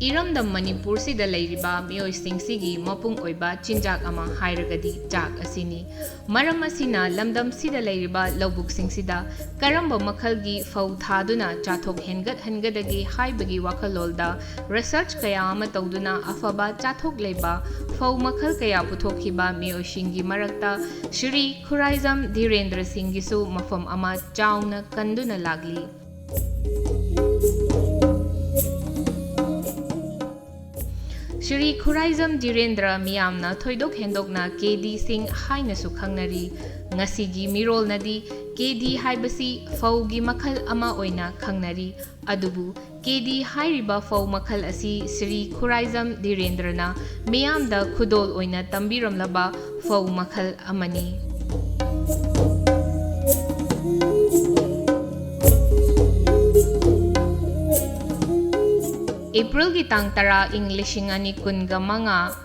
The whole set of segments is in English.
Iramdam Manipur sida leiriba mioi singsi mapung oiba chinjak ama hairagadi jak asini. Maram asina lamdam sida leiriba laubuk singsida karamba makhalgi fau thaduna chathok hengadagi haibagi wakalolda research kaya ama tawduna afaba chathok leba fau makhal kaya puthokhiba mioi singi marakta Shri Khuraizam Dhirendra Singh gisu mafam ama chauna kanduna lagli. Shri Khuraizam Dhirendra miyamna thoidok hendokna KD Singh haina su khangnari ngasigi mirol nadi KD haibasi faugi makhal ama oina khangnari adubu KD hairiba fau makhal asi Shri Khuraizam Dhirendra na miyamda khudol oina tambiramlaba fau makhal amani. April ki tang tara ing lishing ani kunga manga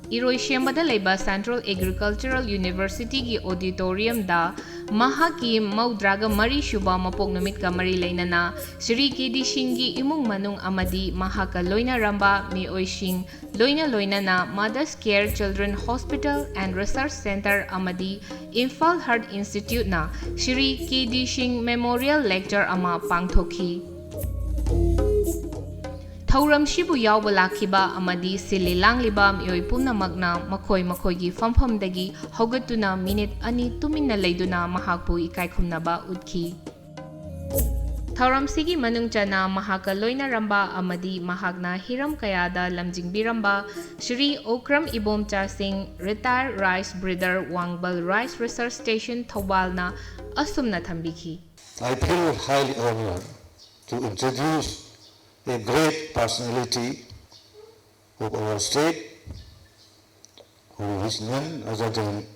iroi shembada leba Central Agricultural University ki auditorium da mahaki maudraga mari shuba mapok numit ka mari lainana Shri KD Singhi imung manung amadi mahaka loina ramba mi oishing loina na Mothers Care Children Hospital and Research Center amadi Imphal Heart Institute na Shri KD Singh Memorial Lecture ama pangthokhi. Thauram shibu yawba lakhiba amadi sili langliba mioi pumnamakna makhoi gi famfamdagi hogatuna minute ani tuminna leiduna mahakpu ikaikhumnaba utkhi. Thauram sigi manungchana mahaka loina ramba amadi mahakna hiram kayada lamjingbiramba Shri Okram Ibomcha Singh Retired Rice Breeder Wangbal Rice Research Station Thaubalna asumna thambikhi. I feel highly honored to introduce a great personality of our state, who is none other than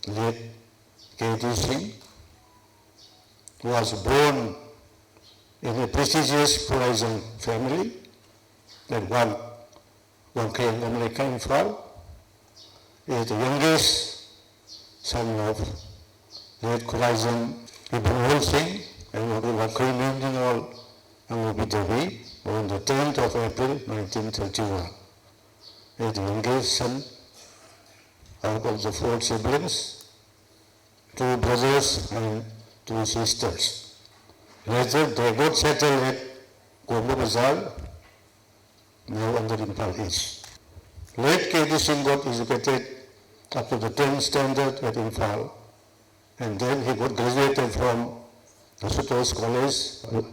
late KD Singh, who was born in a prestigious Khuraizam family, that one came American from, is the youngest son of late Khuraizam Ibn Singh, and one came all Angubidavi on the 10th of April 1931. He is the youngest son out of the 4 siblings, 2 brothers and 2 sisters. Later they got settled at Kombo Bazar, now under Imphal East. Late KD Singh got educated up to the 10th standard at Imphal, and then he got graduated from Asutosh College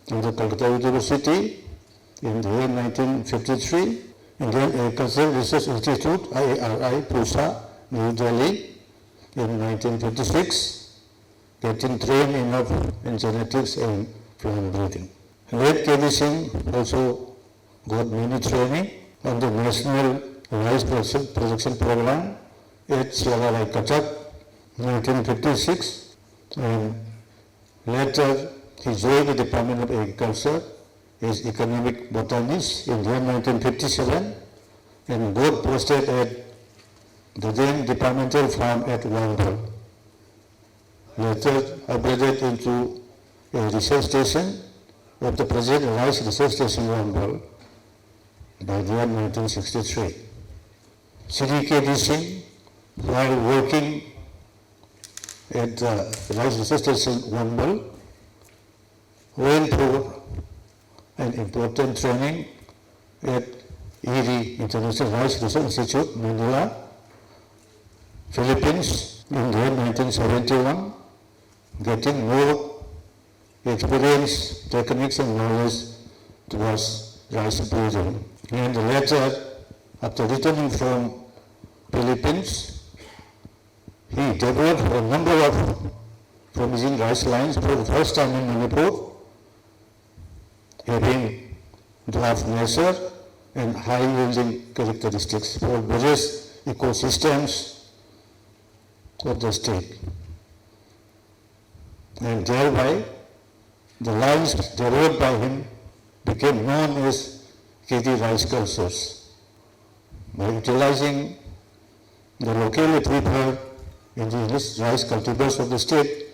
in the Calcutta University in the year 1953, Indian Agricultural Research Institute, IARI, Pusa, New Delhi in 1956, getting trained in genetics and plant breeding. Late KD Singh also got many training on the National Rice Production Program at Sierra Katak, 1956, and later he joined the Department of Agriculture as economic botanist in the year 1957 and got posted at the then departmental farm at Wangbal. Later upgraded into a research station of the present Rice Research Station Wangbal by the year 1963. Shri KD Singh, while working at the Rice Research Station Wangbal, went through an important training at ERI International Rice Research Institute, Manila, Philippines in the year 1971, getting more experience, techniques and knowledge towards rice breeding. And later, after returning from Philippines, he developed a number of promising rice lines for the first time in Manipur, having dwarf nature and high-yielding characteristics for various ecosystems of the state. And thereby, the lines developed by him became known as KD rice cultures. By utilizing the locally prepared indigenous rice cultivars of the state,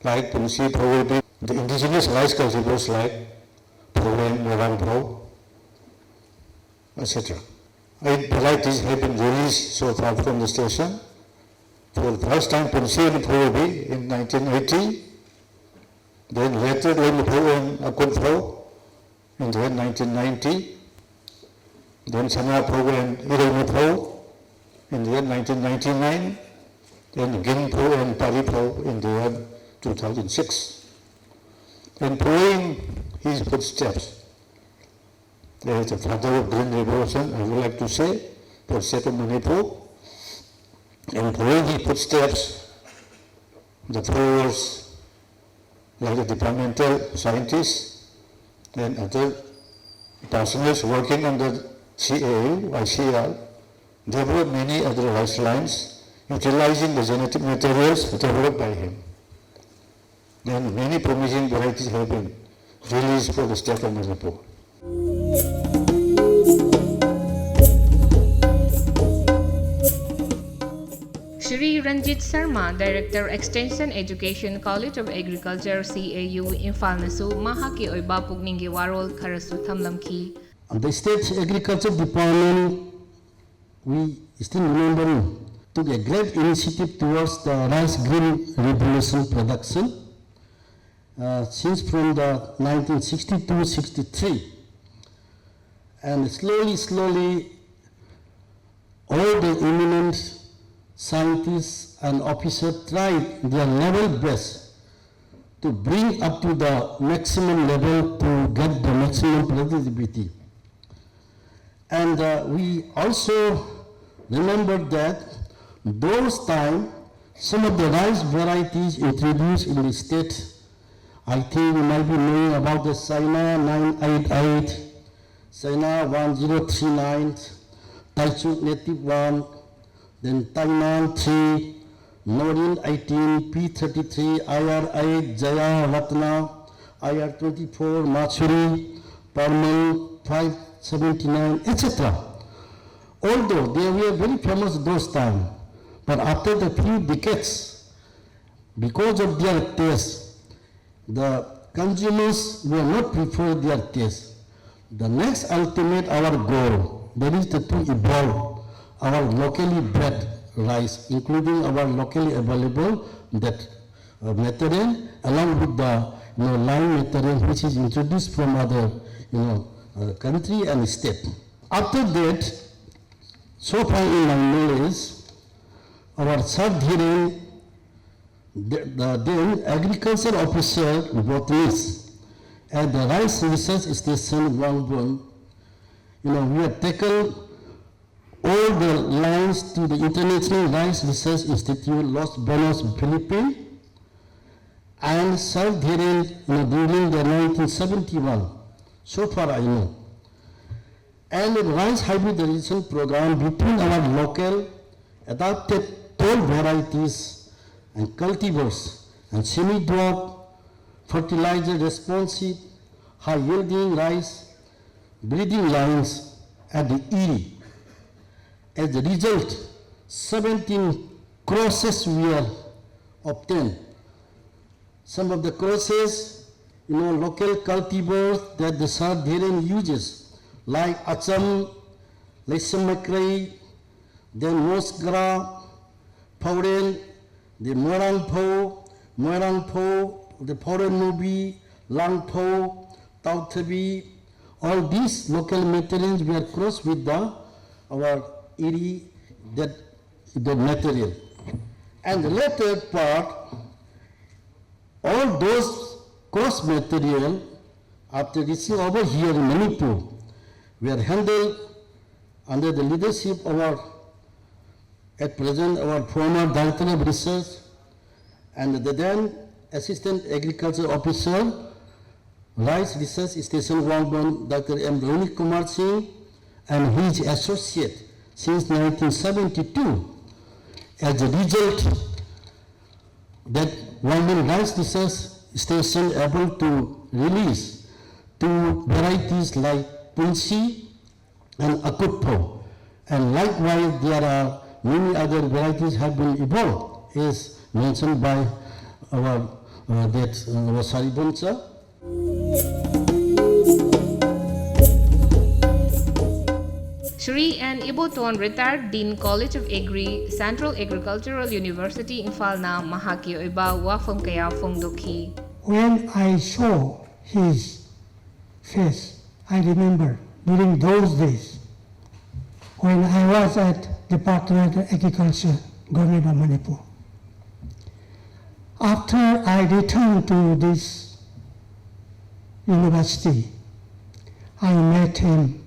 like Punsi, probably the indigenous rice cultivars like Proven, Morang Pro, etc. 8 varieties have been released so far from the station. For the first time, Punsi Phobi in 1980, then later Lempo and Akunpho in the year 1990, then Sana Pho and Iremupo in the year 1999, then Ginpo and Paripo in the year 2006. And following his footsteps, there is a father of green revolution, I would like to say, for sake of Manipur. And following his footsteps, the followers, like the departmental scientists and other personnel working on the CAU, ICR, developed many other rice lines utilizing the genetic materials developed by him. Then many promising varieties have been released for the state of Manipur. Shri Ranjit Sharma, Director Extension Education College of Agriculture CAU Imphal nasu mahaki oiba pukninggi warol kharasu thamlamki. The state agriculture department, we still remember, took a great initiative towards the rice green revolution production. Since from the 1962-63, and slowly, all the eminent scientists and officers tried their level best to bring up to the maximum level to get the maximum productivity. And we also remember that those times, some of the rice varieties introduced in the state, I think you might be knowing about the Sina 988, Sina 1039, Taichuk Native 1, then Tainan 3, Norin 18, P33, IR8, Jaya Ratna, IR24, Machuri, Parmal 579, etc. Although they were very famous those times, but after the few decades, because of their taste, the consumers will not prefer their taste. The next ultimate our goal, that is to evolve our locally bred rice, including our locally available that material, along with the line material which is introduced from other country and state. After that, so far in my knowledge, our third hearing, then agriculture officer botanist at the Rice Research Station Wangbon, we have taken all the lines to the International Rice Research Institute, Los Banos, Philippines, and served hearing during the 1971, so far I know. And the rice hybridization program between our local adapted tall varieties and cultivars and semi-dwarf, fertilizer responsive, high-yielding rice breeding lines at the Erie. As a result, 17 crosses were obtained. Some of the crosses, local cultivars that the Sardinian uses, like Acham, Lesemakrai, then Mosgra, Paurel, the Morangpo, the Paurenubi, Langpo, Tautabi, all these local materials were crossed with our Iri, the material. And the latter part, all those cross material, after reaching over here in Manipur, were handled under the leadership of at present our former Director of Research and the then Assistant Agriculture Officer, Rice Research Station Wangbon, Dr. M. Roni Kumar Singh, and his associate since 1972. As a result, that Wangbon Rice Research Station able to release 2 varieties like Punsi and Akutpo, and likewise there are many other varieties have been evolved, as mentioned by our Saribonsa. Shri and Iboton retired Dean College of Agri, Central Agricultural University Imphal na mahaki oiba wafam kaya fongdokhi. When I saw his face, I remember during those days when I was at Department of Agriculture, Government of Manipur. After I returned to this university, I met him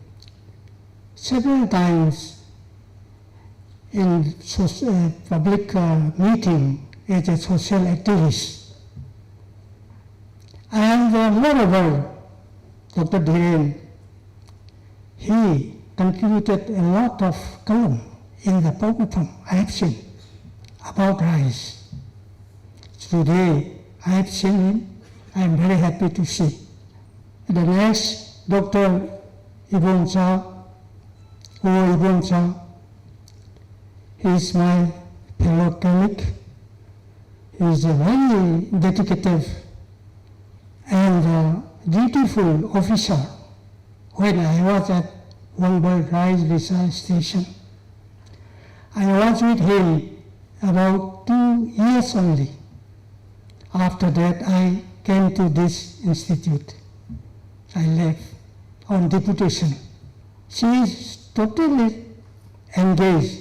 several times in public meeting as a social activist. And moreover, Dr. Dhiren, he contributed a lot of column in the Pogotham I have seen about rice. Today I have seen him, I am very happy to see. The next, Dr. Ibon Cha, he is my fellow colleague. He is a very dedicated and dutiful officer. When I was at Wangberg Rice Research Station, I was with him about 2 years only. After that, I came to this institute. I left on deputation. She is totally engaged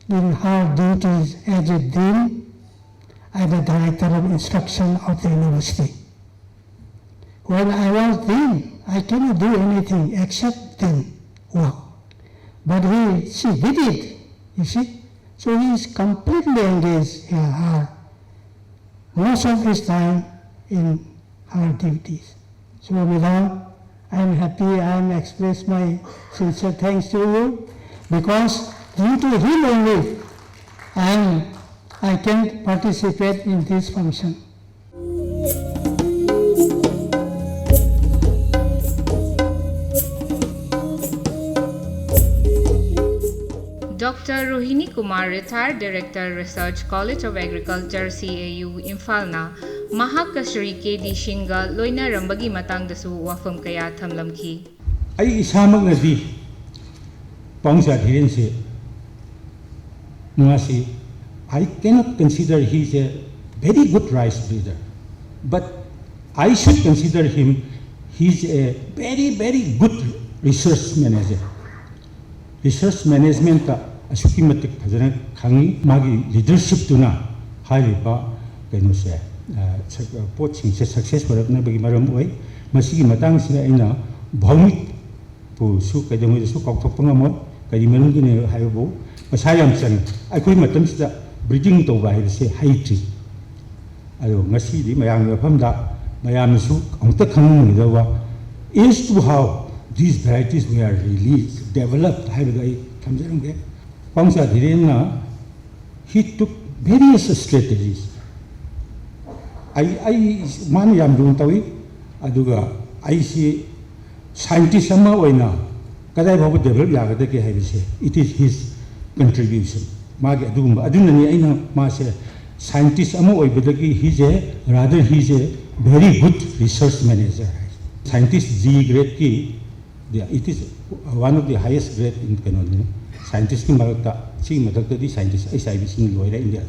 in her duties as a dean and the director of instruction of the university. When I was dean, I cannot do anything except dean work. But she did it, you see. So he is completely engaged in her, most of his time in her duties. So Madam, I am happy, I am express my sincere thanks to you, because due to him only, I can participate in this function. Dr. Rohini Kumar, retired Director, Research College of Agriculture, CAU, Imphal na mahak Shri K.D. Singha loina rambagi matangdasu wafam kaya thamlamki. Ai isamak nadi Pangsa Dhiren se ngasi, I cannot consider he is a very good rice breeder, but I should consider him he is a very, very good research manager. Research management ta asuki matik phajana khangi magi leadership tuna haiba kaino se pot sing se success barakna bagi maram oi masigi matang sina aina bhaumik pu su kadamoi su kaukthok pangamo kadi menungi ne haibo masayam chan aikoi matam sida breeding to ba se haiti ayo ngasi di mayam mafamda mayam su amta khangni dawa is to how these varieties were released, developed, Pangsa Dhiren, he took various strategies. Man yam doon tawi, aduga, I see scientists sama oina, kadai babu develop yagada ke hai se. It is his contribution. Magi adugumba, adunani aina ma se scientist sama oi bedaki he is a very good research manager. Scientist G grade ki. It is one of the highest grade in Canada. Scientists in Marakta, seeing Matakati scientists, I say, in Loira India.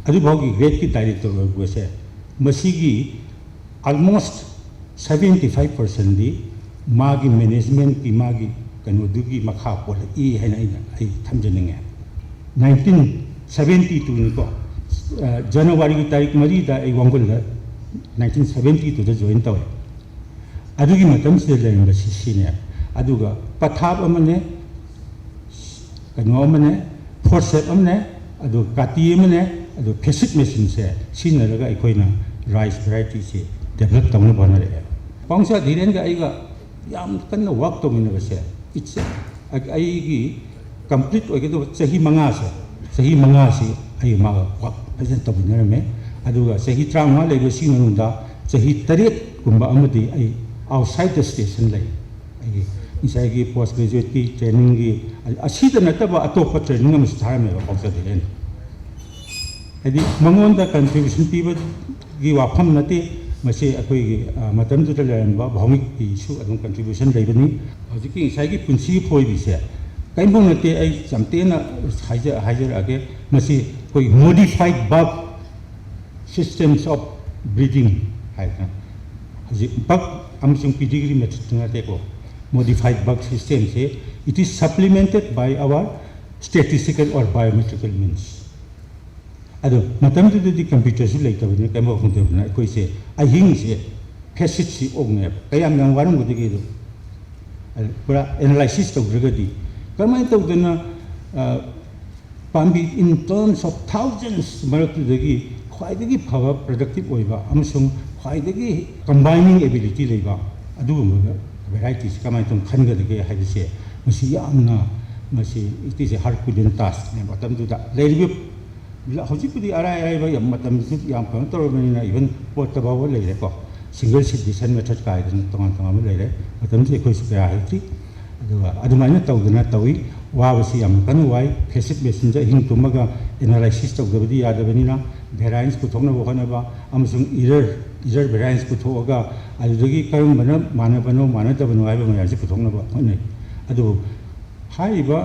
Adubogi grade ki director was a Masigi almost 75% di Magi management ki Magi Kanudugi Makapola E. Henaina, I Tamjaning. 1972 January Tarik Marita, a Wangula, 1970 to the joint tower. Adugi matam se lang ba senior aduga pathap amane kano amane forceps amane adu kati amane adu physics machine se sinaraga aikoina rice variety se develop tawna banare Pangsa Dhiren ga aiga yam kanna work to mina se it's aigi complete oigedo sahi manga se ai ma work present to binare me aduga sahi trauma lego sinunda sahi taret kumba amadi ai outside the station like inside postgraduate training asida nataba atopa training am start me Pangsa Dhiren adi mangon da contribution piba gi wafam nati ꯃꯁꯤ ꯑꯩꯈꯣꯏꯒꯤ ꯃꯇꯝꯗꯨꯗ ꯂꯩꯔꯝꯕ ꯚꯧꯃꯤꯛꯀꯤꯁꯨ ꯑꯗꯨꯝ contribution ꯂꯩꯕꯅꯤ ꯍꯧꯖꯤꯛꯀꯤ ꯉꯁꯥꯏꯒꯤ ꯄꯨꯟꯁꯤꯒꯤ ꯐꯣꯏꯕꯤꯁꯦ ꯀꯔꯤꯝꯐꯥꯎ ꯅꯠꯇꯦ ꯑꯩ ꯌꯥꯝ ꯇꯦꯟꯅ ꯍꯥꯏꯖꯔꯛꯑꯒꯦ ꯃꯁꯤ ꯑꯩꯈꯣꯏ ꯃꯣꯗꯤꯐꯥꯏꯠ ꯕꯛ ꯁꯤꯁꯇꯦꯝꯁ ꯑꯣꯐ ꯕ꯭ꯔꯤꯗꯤꯡ ꯍꯥꯏꯗꯅ ꯍꯧꯖꯤꯛ ꯕꯛ ꯑꯃꯁꯨꯡ ꯄꯤꯗꯤꯒ꯭ꯔꯤ ꯃꯦꯊꯠꯇꯨ ꯅꯠꯇꯦꯀꯣ modified bug system say it is supplemented by our statistical or biometrical means ado matam du di computer su lei tabne kai mo khunde na koi se ahing se facet si ogne kayam yang warum gudi gi do pura analysis to gragadi kamai to dena pambi in terms of thousands marak tu dagi khwai dagi phawa productive oiba amsung khwai dagi combining ability leiba adu varieties kamai tum khanga de ge haise masi yamna masi it is a herculean task ne matam du da lebi hojik pudi arai ba yam matam su yam phang tor bani na even pot ba wa leire ko single seat decision method ka idin tong tong ma leire matam se khoi su ka haiti adu ma na taw na tawi wa basi yam kan wai facet messenger hing tumaga analysis to gabdi yadabani na variance ku thongna bo khana ba amsung error variance ku thoga adudagi karum bana manabano manadabano aiba ma yarsi puthongna ba khonai adu haiba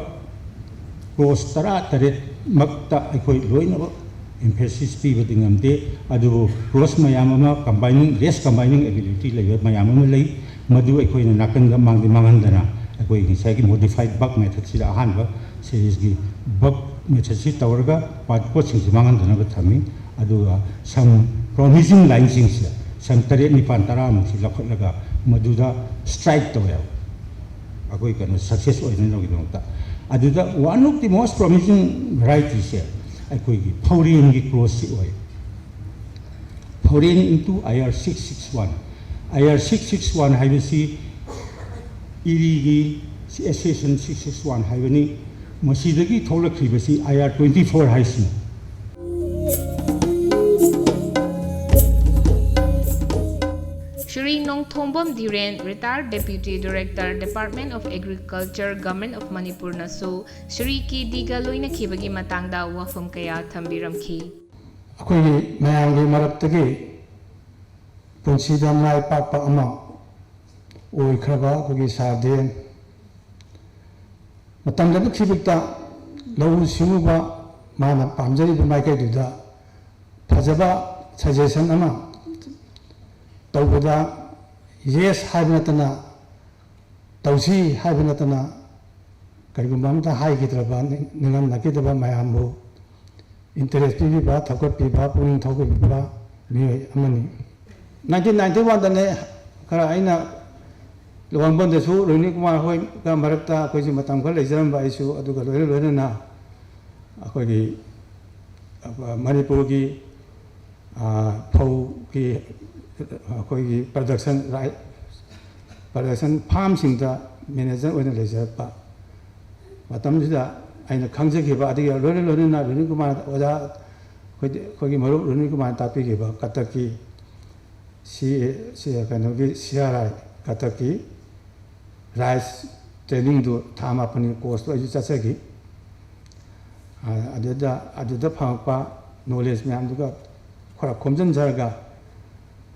cross tara tare makta aikoi loina ba emphasis pi ba dingamte adu cross mayam ma combining less combining ability lei mayam ma lei madu aikoi na nakan ga mangdi mangendana aikoi gi sai gi modified bug method si da han ba series gi bug method si tawrga pat ko sing si mangendana ba thami adu some promising lines si some tare ni pan tara mu si lakhlaga maduda strike to ya akoi kan success oi no gi nota aduda one of the most promising varieties here akoi gi Faurian gi cross si oi Faurian into IR661 IR661 haibasi iri gi accession 661 haibani masidagi tholakhribasi IR24 haisina Shri Nongthombam Dhiren, retired Deputy Director, Department of Agriculture, Government of Manipur nasu Shri ki diga loina khibagi matangda wafam kaya thambiramkhi. ꯑꯩꯈꯣꯏꯒꯤ ꯃꯌꯥꯝꯒꯤ ꯃꯔꯛꯇꯒꯤ ꯄꯨꯟꯁꯤꯗ ꯃꯥꯏ ꯄꯥꯛꯄ ꯑꯃ ꯑꯣꯏꯈ꯭ꯔꯕ ꯑꯩꯈꯣꯏꯒꯤ ꯁꯥꯔꯗꯦꯟ ꯃꯇꯝꯗꯨꯒꯤ ꯈꯤꯕꯤꯛꯇ ꯂꯧꯎ ꯁꯤꯡꯎꯕ ꯃꯥꯅ ꯄꯥꯝꯖꯔꯤꯕ ꯃꯥꯏꯀꯩꯗꯨꯗ ꯐꯖꯕ ꯁꯖꯦꯁꯟ ꯑꯃ ꯇꯧꯕꯗ ꯌꯦꯁ ꯍꯥꯏꯕ ꯅꯠꯇꯅ ꯇꯧꯁꯤ ꯍꯥꯏꯕ ꯅꯠꯇꯅ ꯀꯔꯤꯒꯨꯝꯕ ꯑꯃꯇ ꯍꯥꯏꯈꯤꯗ꯭ꯔꯕ ꯅꯤꯡꯍꯟꯅꯈꯤꯗꯕ ꯃꯌꯥꯝꯕꯨ interest pibiba thakot piba puning thokbiba mi amani 1991 dane khara aina lwangbon de su roni kumar hoi ka marakta koi ji matam khol lejaram ba isu aduga loina na akoi gi manipur gi phau gi akoi gi production farm sing da manager oina lejarpa matam sida aina khangjagiba adiga loina roni kumar oja khoi gi maru roni kumar tapigiba kataki si kanogi CRI kataki rice training do thama pani course to aju chachagi aduda phangpa knowledge myam duga khora khomjan jarga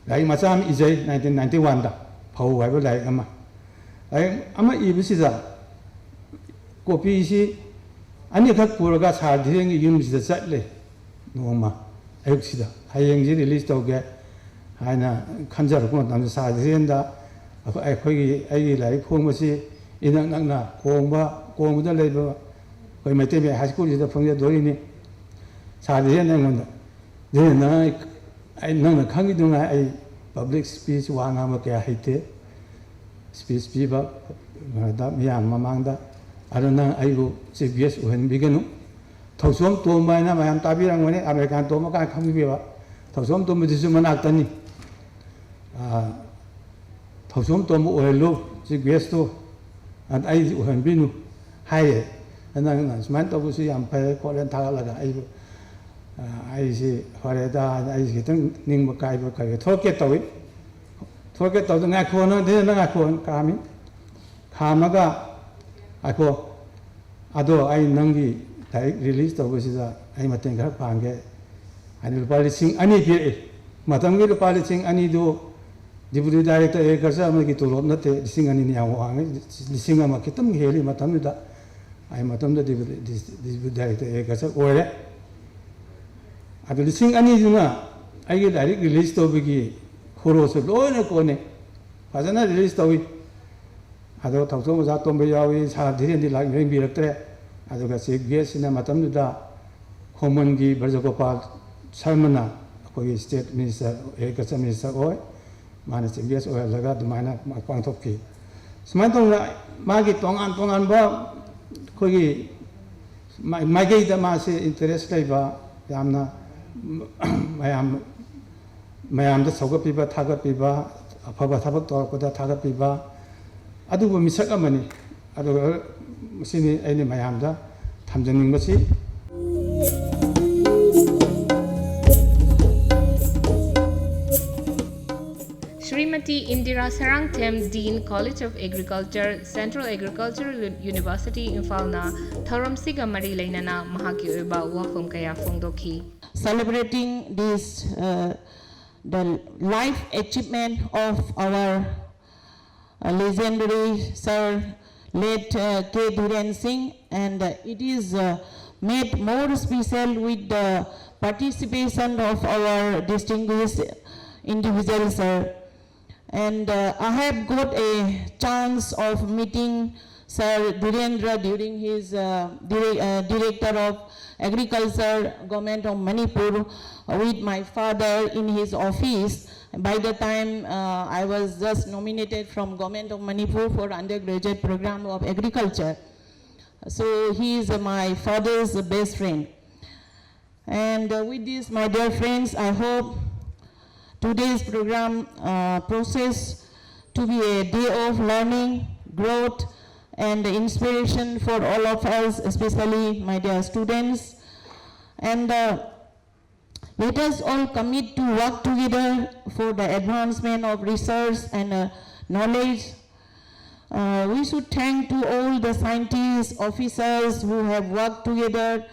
lai macham ijai 1991 da phau haiba lai ama ibisi da copy si ani khak puraga sardheng yum sida chatle noma ayuk sida hayeng ji release tawge haina khanjar ko nam sardhen da ai lai khongba si inang nangna khongba leiba koi mate be high school sida phongja dori ni sardhen nang de na ai nang khangi dunga ai public speech wanga ma kya haite speech piba da miyam mamang da arana aigu CBS uhen bigenu thausom tomba na mayam tabirang mane American toma ka khamgi ba thausom tomba jisu manak tani thausom tomba ohelo CBS to and ai uhen binu haye anang sman to busi yam phe kolen thagalaga ai si fareda ai si tang ningba kai ba kai thoke tawi thoke taw nga khona de na khon kami khamaga ako ado ai nangi direct release to busida ai mateng khar pange ani lupa lising ani pi matamgi lupa lising ani do deputy director agriculture amagi tolop nate lising ani ni awang lising ama kitam heli matam da ai matam da deputy director agriculture ore adu lising ani juna ai ge direct release to bigi khoro so loina ko ne fajana release to wi ado thauso ma tom be yawi sa dhire ni lag reng bi raktre ado ga se gs na matam da common gi barjagopal sarmana ko state minister agriculture minister oi mana se gs oi laga dumana ma pang thok ki smai tong ma gi tongan ba ko gi ma ge da ma se interest lai ba yamna mayam da soga piba thaga piba afaba thabak tor ko da thaga piba adu bo misak amani adu sini aini mayam da thamjangning basi Srimati Indira Sarangthem, Dean, College of Agriculture, Central Agricultural University, Imphal na Thorom siga mari lainana mahaki oiba wafum kaya phongdokhi. Celebrating this the life achievement of our legendary Sir late K. Dhiren Singh, and it is made more special with the participation of our distinguished individuals, sir. And I have got a chance of meeting Sir Dhirendra during his Director of Agriculture, Government of Manipur, with my father in his office. By the time I was just nominated from Government of Manipur for undergraduate program of agriculture. So he is my father's best friend. And with this, my dear friends, I hope today's program process to be a day of learning, growth, and inspiration for all of us, especially my dear students. And let us all commit to work together for the advancement of research and knowledge. We should thank to all the scientists, officers who have worked together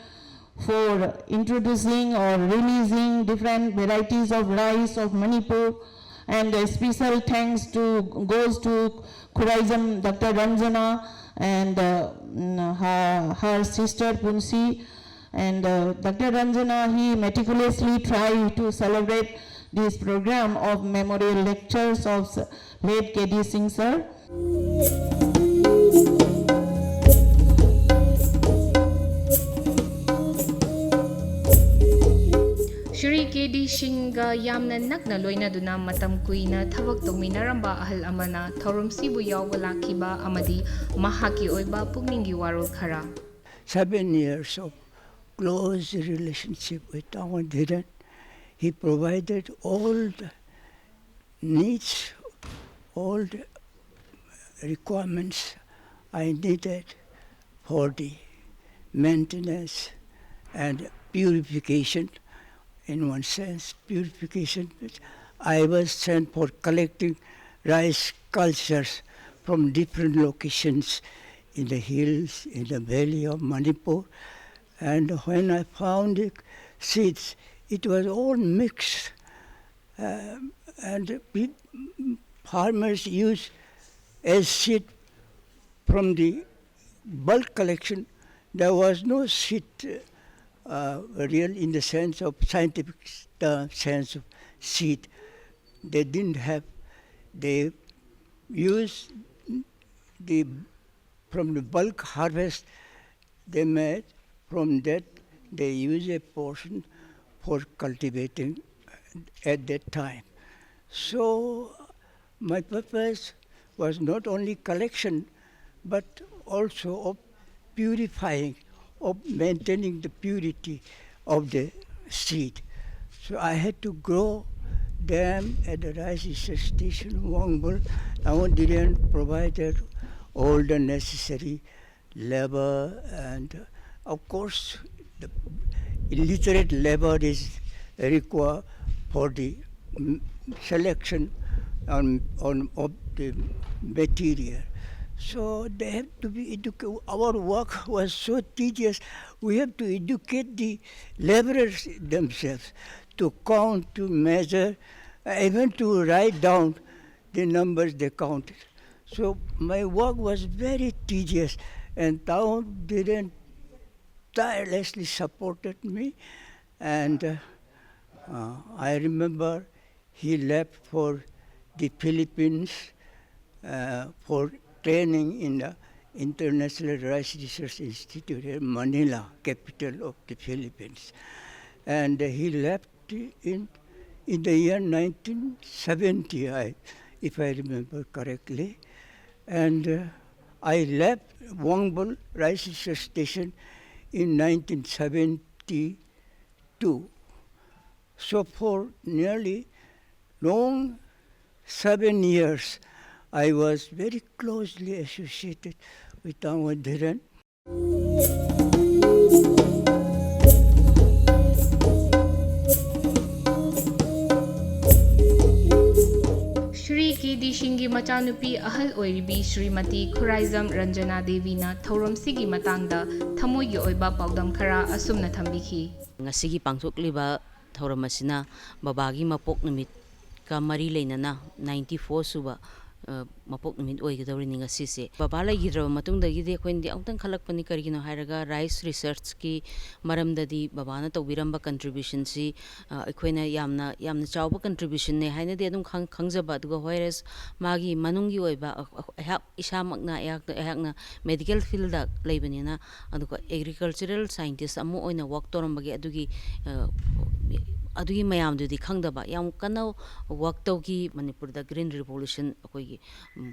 for introducing or releasing different varieties of rice of Manipur, and a special thanks goes to Khuraisam Dr. Ranjana and her sister Punsi. And Dr. Ranjana, he meticulously tried to celebrate this program of memorial lectures of late K.D. Singh sir. Shri K.D. Singh ga yamna nakna loina duna matam kuina thabak tongminaramba ahal amana thorom sibu yawba lakhiba amadi mahaki oiba pugningi warol khara. 7 years of close relationship with our Dhiren. He provided all the needs, all the requirements I needed for the maintenance and purification. In one sense, purification. I was sent for collecting rice cultures from different locations in the hills, in the valley of Manipur. And when I found the seeds, it was all mixed. And farmers use as seed from the bulk collection. There was no seed real in the sense of scientific sense of seed. They didn't have. They used from the bulk harvest they made. From that, they use a portion for cultivating at that time. So my purpose was not only collection, but also of purifying, of maintaining the purity of the seed. So I had to grow them at the rice research station, Wangbul. Our Dhiren provided all the necessary labor, and of course the illiterate labor is required for the selection of the material. So they have to be educated. Our work was so tedious. We have to educate the laborers themselves to count, to measure, even to write down the numbers they counted. So my work was very tedious, and town didn't tirelessly supported me. And I remember he left for the Philippines for training in the International Rice Research Institute in Manila, capital of the Philippines. And he left in the year 1970, if I remember correctly. And I left Wangbal Rice Research Station in 1972. So for nearly long 7 years, I was very closely associated with Tangwadhiran. Shri K.D. Singh's machanupi ahal oiribi Srimati Khuraizam Ranjana Devina thauramsigi matangda thamoigi oiba paudam khara asumna thambikhi. Ngasigi pangthokliba thauram asina babagi mapok numit ka mari leinana 94 suba mapok numit oigidawri ngasi se baba laigidra matungdagi de khoindi amtang khalakpani karigino hairaga rice research ki maramdadi babana tawbiramba contribution si ekhoina yamna chawba contribution ne haina de adum khangjaba aduga virus magi manungi oiba hak isamakna ayakna medical field da leibanina aduga agricultural scientist amu oina work torambagi adugi mayam dudi khangdaba yam kana work tawgi Manipur da green revolution akoigi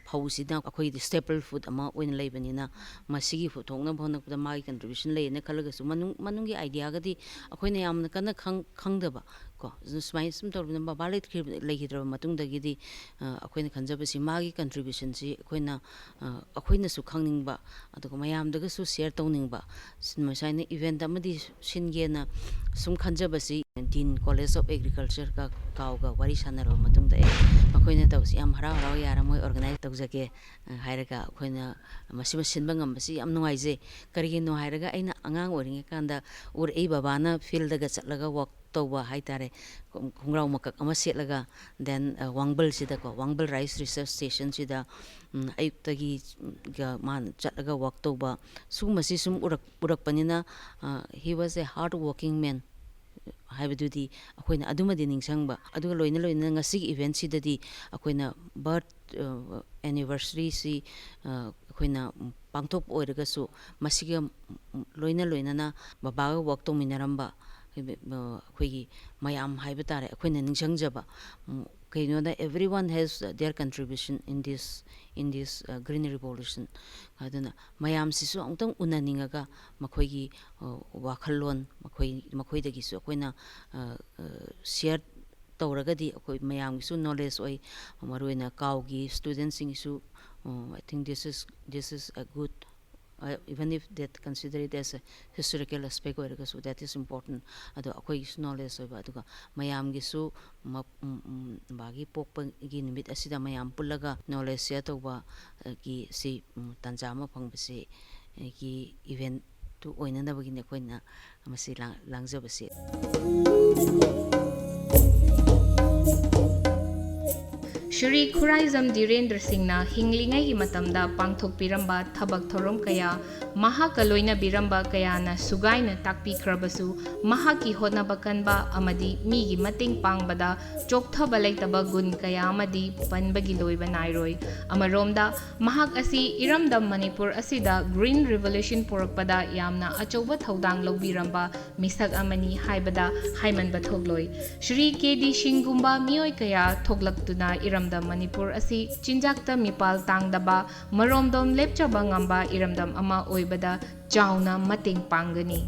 phawsida akoigi staple food ama oina leibanina masigi futhongna bhona da magi contribution leina khalaga su manungi idea gadi akoina yamna kana khangdaba ko smai sum torbina baba leigidra matungdagi di akoina khanjabasi magi contribution si akoina su khangningba aduga mayam daga su share tawningba sinmasaina event amadi singena sum khanjabasi Dean College of Agriculture ka kauga wari sanaro matungda akoina tawsi am hara yara moi organize tawjage hairaga akoina masima sinba ngambasi am nuaije karigino hairaga aina angang oringe kanda ur ei babana field daga chatlaga work tawba haitare khungrau makak ama setlaga then Wangbal sida ko Wangbal Rice Research Station sida ayuktagi ga man chatlaga work tawba sumasi sum urakpanina he was a hard working man haibadudi akoina adumadi ningsangba aduga loina ngasi event sidadi akoina birth anniversary si akoina pangthop oiraga su masiga loina na babaga work tawminaramba akoigi mayam haibatare akoina ningsangjaba kaino da everyone has their contribution in this green revolution aduna mayam sisu amtang unaningaga makoigi wakhallon makoidagi su akoina share tawragadi akoi mayam su knowledge oi maruina kaugi students sing I think this is a good even if that consider it as a historical aspect or so that is important ado akoi knowledge oi aduga mayam gi su bagi pokpa gi nimit asida mayam pullaga knowledge share tawba gi si tanjama phangbase gi event tu oina da bagi ne koina amasi langjabase Shri Khuraizam Dhirendra Singhna hinglingai gi matamda pangthok piramba thabak thorom kaya mahaka loina biramba kayana sugaina takpi khrabasu mahaki honaba kanba amadi mi gi mating pangbada chokthaba leitaba gun kaya amadi panbagi loiba nairoi amaromda mahak asi iramdam Manipur asida green revolution porakpada yamna achouba thodang lobiramba misak amani haibada haimanba thogloi Shri K.D. Singh gumba mioi kaya thoglaktuna iramdam Manipur asi chinjakta mipal tangdaba maromdom lepchaba ngamba iramdam ama oibada chauna mating pangani